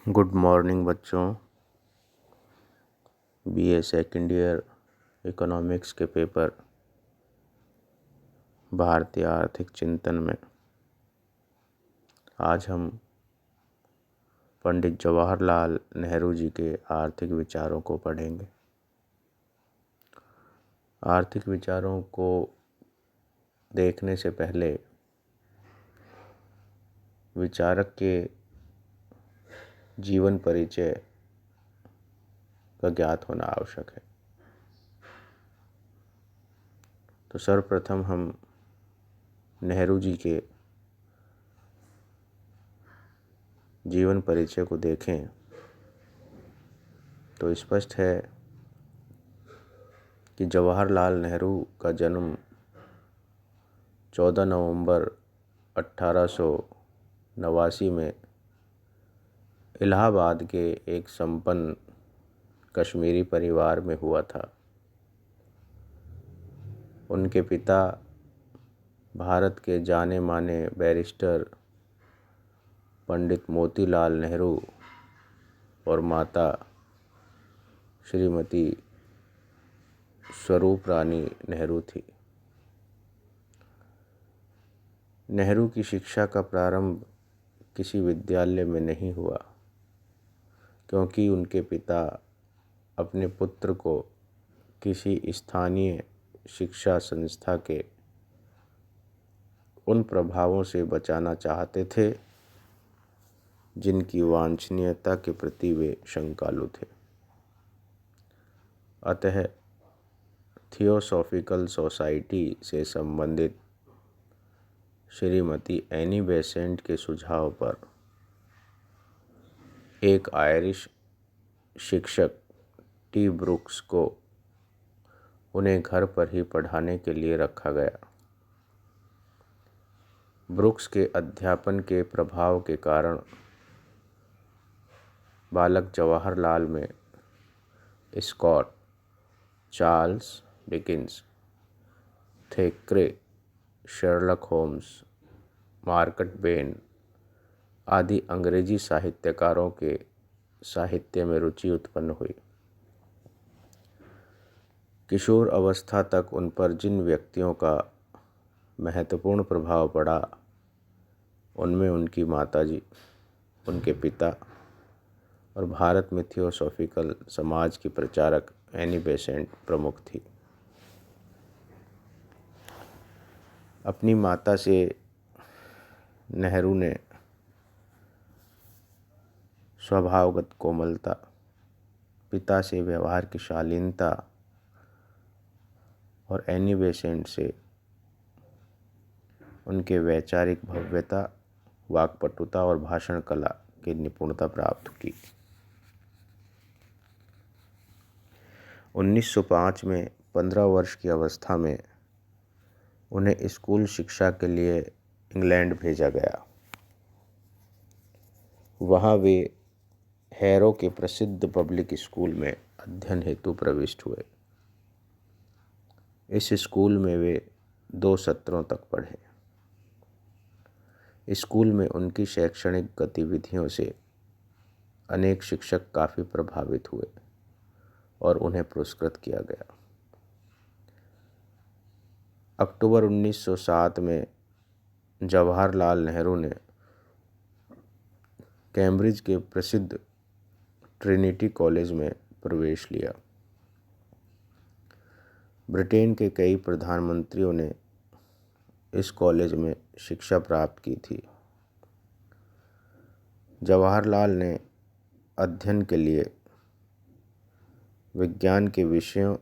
Good morning बच्चों। BA second year economics के paper भारतीय आर्थिक चिंतन में आज हम पंडित जवाहरलाल नेहरू जी के आर्थिक विचारों को पढ़ेंगे। आर्थिक विचारों को देखने से पहले विचारक के जीवन परिचय का ज्ञात होना आवश्यक है। तो सर्वप्रथम हम नेहरू जी के जीवन परिचय को देखें तो स्पष्ट है कि जवाहरलाल नेहरू का जन्म 14 नवंबर 1889 में इलाहाबाद के एक संपन्न कश्मीरी परिवार में हुआ था। उनके पिता भारत के जाने माने बैरिस्टर पंडित मोतीलाल नेहरू और माता श्रीमती स्वरूप रानी नेहरू थी। नेहरू की शिक्षा का प्रारंभ किसी विद्यालय में नहीं हुआ, क्योंकि उनके पिता अपने पुत्र को किसी स्थानीय शिक्षा संस्था के उन प्रभावों से बचाना चाहते थे जिनकी वांछनीयता के प्रति वे शंकालु थे। अतः थियोसॉफिकल सोसाइटी से संबंधित श्रीमती एनी बेसेंट के सुझाव पर एक आयरिश शिक्षक टी ब्रुक्स को उन्हें घर पर ही पढ़ाने के लिए रखा गया। ब्रुक्स के अध्यापन के प्रभाव के कारण बालक जवाहरलाल में Scott, Charles Dickens, Thackeray, Sherlock Holmes, Mark Twain आदि अंग्रेजी साहित्यकारों के साहित्य में रुचि उत्पन्न हुई। किशोर अवस्था तक उन पर जिन व्यक्तियों का महत्वपूर्ण प्रभाव पड़ा, उनमें उनकी माताजी, उनके पिता और भारत में थियोसॉफिकल समाज की प्रचारक एनी बेसेंट प्रमुख थी। अपनी माता से नेहरू ने स्वभावगत कोमलता, पिता से व्यवहार की शालीनता और एनी बेसेंट से उनके वैचारिक भव्यता, वाक्पटुता और भाषण कला की निपुणता प्राप्त की। 1905 में 15 वर्ष की अवस्था में उन्हें स्कूल शिक्षा के लिए इंग्लैंड भेजा गया। वहाँ वे हैरो के प्रसिद्ध पब्लिक स्कूल में अध्ययन हेतु प्रविष्ट हुए। इस स्कूल में वे 2 सत्रों तक पढ़े। स्कूल में उनकी शैक्षणिक गतिविधियों से अनेक शिक्षक काफ़ी प्रभावित हुए और उन्हें पुरस्कृत किया गया। अक्टूबर 1907 में जवाहरलाल नेहरू ने कैम्ब्रिज के प्रसिद्ध ट्रिनिटी कॉलेज में प्रवेश लिया। ब्रिटेन के कई प्रधानमंत्रियों ने इस कॉलेज में शिक्षा प्राप्त की थी। जवाहरलाल ने अध्ययन के लिए विज्ञान के विषयों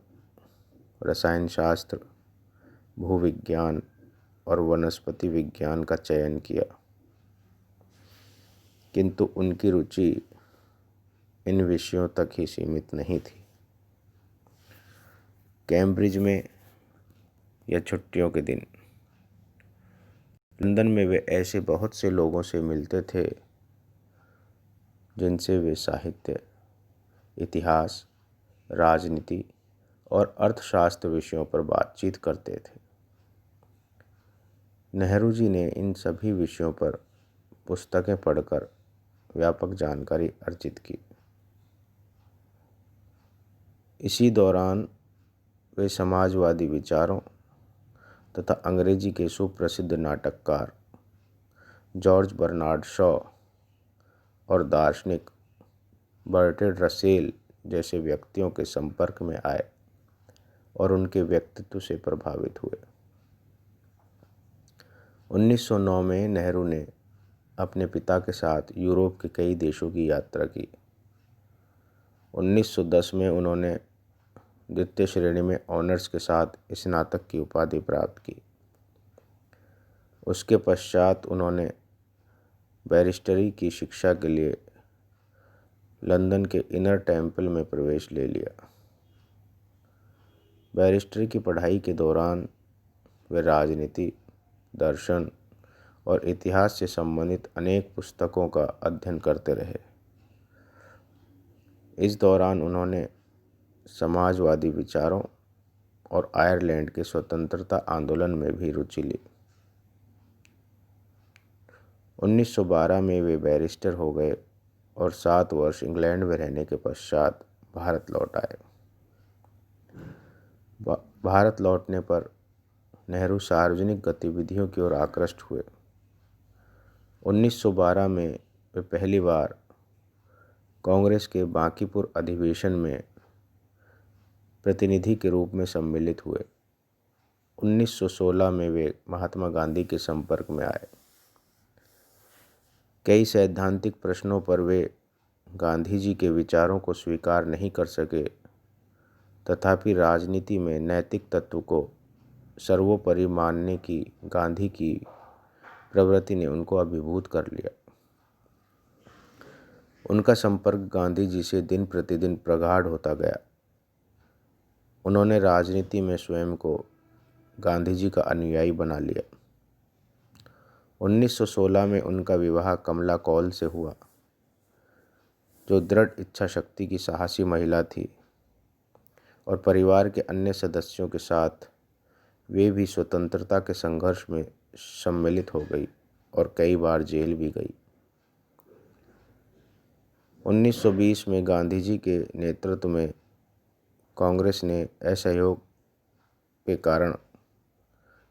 रसायन शास्त्र, भूविज्ञान और वनस्पति विज्ञान का चयन किया, किंतु उनकी रुचि इन विषयों तक ही सीमित नहीं थी। कैम्ब्रिज में या छुट्टियों के दिन लंदन में वे ऐसे बहुत से लोगों से मिलते थे जिनसे वे साहित्य, इतिहास, राजनीति और अर्थशास्त्र विषयों पर बातचीत करते थे। नेहरू जी ने इन सभी विषयों पर पुस्तकें पढ़कर व्यापक जानकारी अर्जित की। इसी दौरान वे समाजवादी विचारों तथा अंग्रेजी के सुप्रसिद्ध नाटककार जॉर्ज बर्नार्ड शॉ और दार्शनिक बर्ट्रैंड रसेल जैसे व्यक्तियों के संपर्क में आए और उनके व्यक्तित्व से प्रभावित हुए। 1909 में नेहरू ने अपने पिता के साथ यूरोप के कई देशों की यात्रा की। 1910 में उन्होंने द्वितीय श्रेणी में ऑनर्स के साथ स्नातक की उपाधि प्राप्त की। उसके पश्चात उन्होंने बैरिस्टरी की शिक्षा के लिए लंदन के इनर टेम्पल में प्रवेश ले लिया। बैरिस्टरी की पढ़ाई के दौरान वे राजनीति, दर्शन और इतिहास से संबंधित अनेक पुस्तकों का अध्ययन करते रहे। इस दौरान उन्होंने समाजवादी विचारों और आयरलैंड के स्वतंत्रता आंदोलन में भी रुचि ली। 1912 में वे बैरिस्टर हो गए और 7 वर्ष इंग्लैंड में रहने के पश्चात भारत लौट आए। भारत लौटने पर नेहरू सार्वजनिक गतिविधियों की ओर आकृष्ट हुए। 1912 में वे पहली बार कांग्रेस के बांकीपुर अधिवेशन में प्रतिनिधि के रूप में सम्मिलित हुए। 1916 में वे महात्मा गांधी के संपर्क में आए। कई सैद्धांतिक प्रश्नों पर वे गांधी जी के विचारों को स्वीकार नहीं कर सके, तथापि राजनीति में नैतिक तत्व को सर्वोपरि मानने की गांधी की प्रवृत्ति ने उनको अभिभूत कर लिया। उनका संपर्क गांधी जी से दिन प्रतिदिन प्रगाढ़ होता गया। उन्होंने राजनीति में स्वयं को गांधी जी का अनुयायी बना लिया। 1916 में उनका विवाह कमला कौल से हुआ, जो दृढ़ इच्छा शक्ति की साहसी महिला थी, और परिवार के अन्य सदस्यों के साथ वे भी स्वतंत्रता के संघर्ष में सम्मिलित हो गई और कई बार जेल भी गई। 1920 में गांधी जी के नेतृत्व में कांग्रेस ने असहयोग के कारण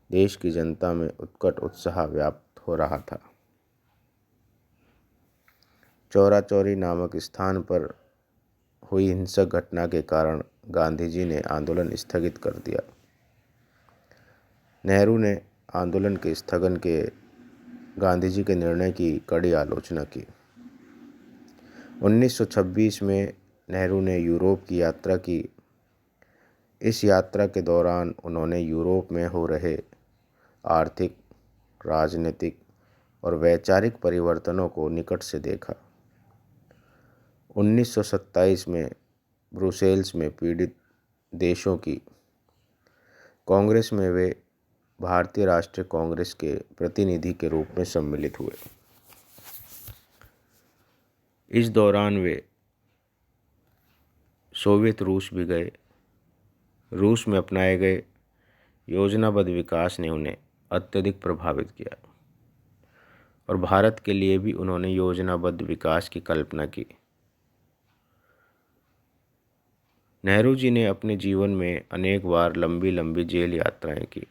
देश की जनता में उत्कट उत्साह व्याप्त हो रहा था। चौरा चौरी नामक स्थान पर हुई हिंसक घटना के कारण गांधी जी ने आंदोलन स्थगित कर दिया। नेहरू ने आंदोलन के स्थगन के गांधी जी के निर्णय की कड़ी आलोचना की। 1926 में नेहरू ने यूरोप की यात्रा की। इस यात्रा के दौरान उन्होंने यूरोप में हो रहे आर्थिक, राजनीतिक और वैचारिक परिवर्तनों को निकट से देखा। 1927 में ब्रुसेल्स में पीड़ित देशों की कांग्रेस में वे भारतीय राष्ट्रीय कांग्रेस के प्रतिनिधि के रूप में सम्मिलित हुए। इस दौरान वे सोवियत रूस भी गए। रूस में अपनाए गए योजनाबद्ध विकास ने उन्हें अत्यधिक प्रभावित किया और भारत के लिए भी उन्होंने योजनाबद्ध विकास की कल्पना की। नेहरू जी ने अपने जीवन में अनेक बार लंबी लंबी जेल यात्राएं की।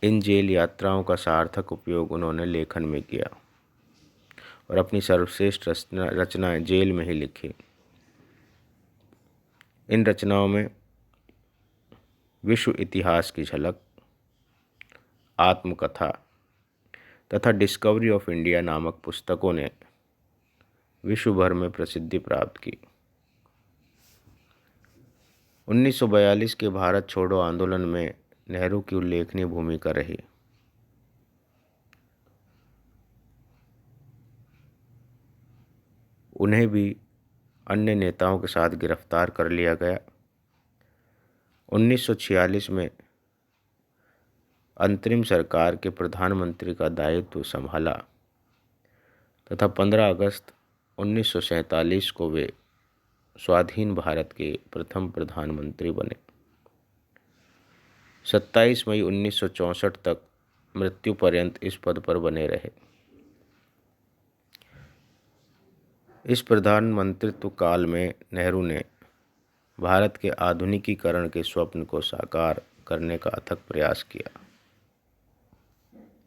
इन जेल यात्राओं का सार्थक उपयोग उन्होंने लेखन में किया और अपनी सर्वश्रेष्ठ रचनाएं जेल में ही लिखी। इन रचनाओं में विश्व इतिहास की झलक, आत्मकथा तथा डिस्कवरी ऑफ इंडिया नामक पुस्तकों ने विश्व भर में प्रसिद्धि प्राप्त की। 1942 के भारत छोड़ो आंदोलन में नेहरू की उल्लेखनीय भूमिका रही। उन्हें भी अन्य नेताओं के साथ गिरफ्तार कर लिया गया। 1946 में अंतरिम सरकार के प्रधानमंत्री का दायित्व संभाला तथा 15 अगस्त 1947 को वे स्वाधीन भारत के प्रथम प्रधानमंत्री बने। 27 मई 1964 तक मृत्यु पर्यंत इस पद पर बने रहे। इस प्रधानमंत्रित्व काल में नेहरू ने भारत के आधुनिकीकरण के स्वप्न को साकार करने का अथक प्रयास किया।